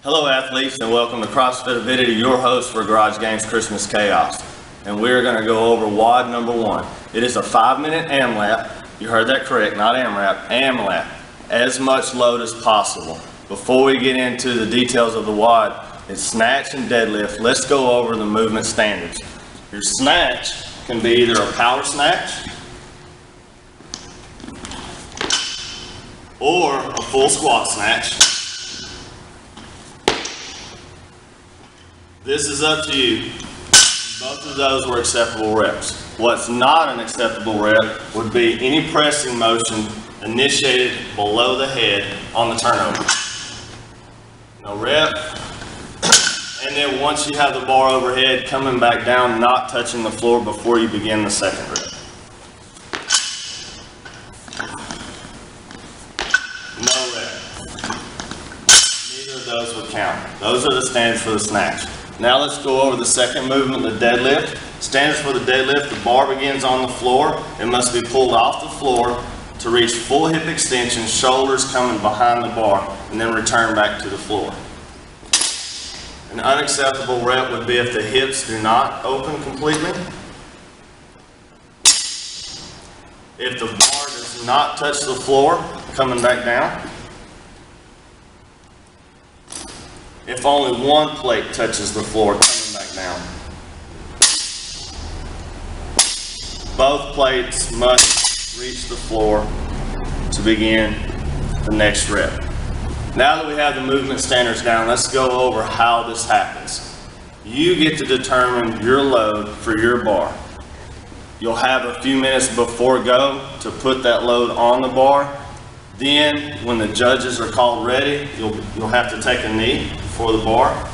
Hello athletes, and welcome to CrossFit Avidity, your host for Garage Games Christmas Chaos. And we're going to go over WOD number 1. It is a 5-minute AMRAP. You heard that correct, not AMRAP, AMRAP. As much load as possible. Before we get into the details of the WOD, it's snatch and deadlift. Let's go over the movement standards. Your snatch can be either a power snatch or a full squat snatch. This is up to you. Both of those were acceptable reps. What's not an acceptable rep would be any pressing motion initiated below the head on the turnover. No rep. And then once you have the bar overhead, coming back down, not touching the floor before you begin the second rep. No rep. Neither of those would count. Those are the standards for the snatch. Now let's go over the second movement, the deadlift. Standards for the deadlift, the bar begins on the floor. It must be pulled off the floor to reach full hip extension, shoulders coming behind the bar, and then return back to the floor. An unacceptable rep would be if the hips do not open completely. If the bar does not touch the floor, coming back down. If only one plate touches the floor, coming back down. Both plates must reach the floor to begin the next rep. Now that we have the movement standards down, let's go over how this happens. You get to determine your load for your bar. You'll have a few minutes before go to put that load on the bar. Then, when the judges are called ready, you'll have to take a knee for the bar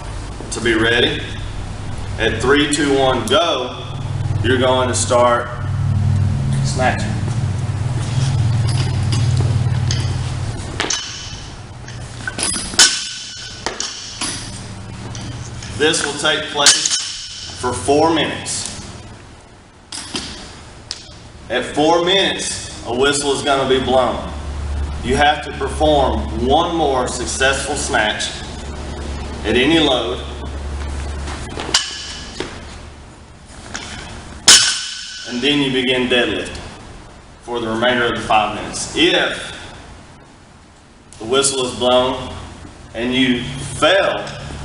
to be ready. At 3, 2, 1, go, you're going to start snatching. This will take place for 4 minutes. At 4 minutes, a whistle is going to be blown. You have to perform one more successful snatch at any load, and then you begin deadlifting for the remainder of the 5 minutes. If the whistle is blown and you fail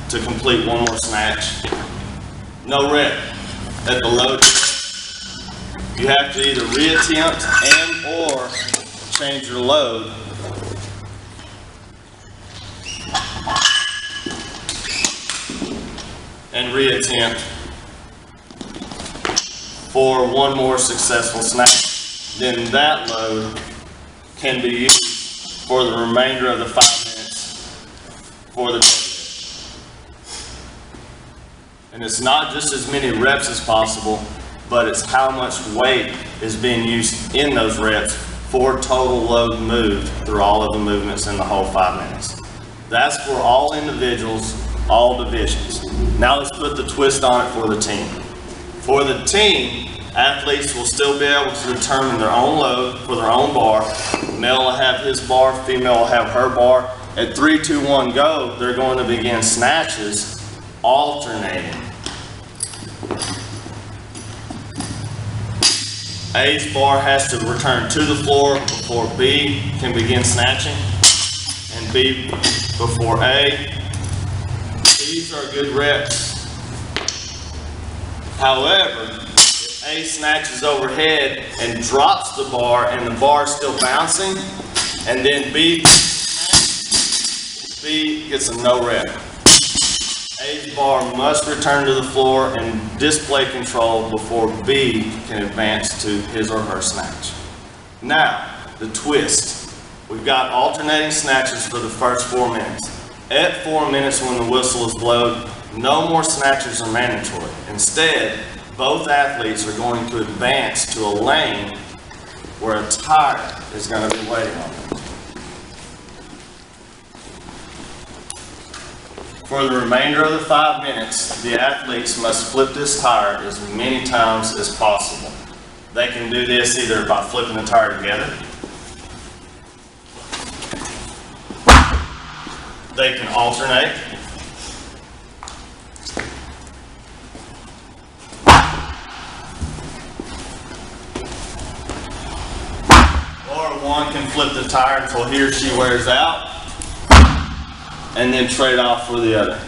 to complete one more snatch, no rep at the load. You have to either reattempt and or change your load and reattempt for one more successful snatch. Then that load can be used for the remainder of the 5 minutes for the deadlift. And it's not just as many reps as possible, but it's how much weight is being used in those reps for total load moved through all of the movements in the whole 5 minutes. That's for all individuals, all divisions. Now let's put the twist on it for the team. For the team, athletes will still be able to determine their own load for their own bar. Male will have his bar, female will have her bar. At 3, 2, 1, go, they're going to begin snatches, alternating. A's bar has to return to the floor before B can begin snatching, and B before A. These are good reps. However, if A snatches overhead and drops the bar and the bar is still bouncing, and then B gets a no rep. A's bar must return to the floor and display control before B can advance to his or her snatch. Now, the twist. We've got alternating snatches for the first 4 minutes. At 4 minutes when the whistle is blown, no more snatches are mandatory. Instead, both athletes are going to advance to a lane where a tire is going to be waiting on them. For the remainder of the 5 minutes, the athletes must flip this tire as many times as possible. They can do this either by flipping the tire together, They can alternate, one can flip the tire until he or she wears out, and then trade off for the other.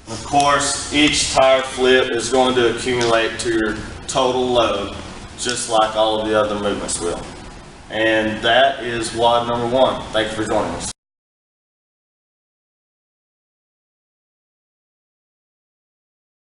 Of course, each tire flip is going to accumulate to your total load, just like all of the other movements will. And that is WOD number 1. Thank you for joining us.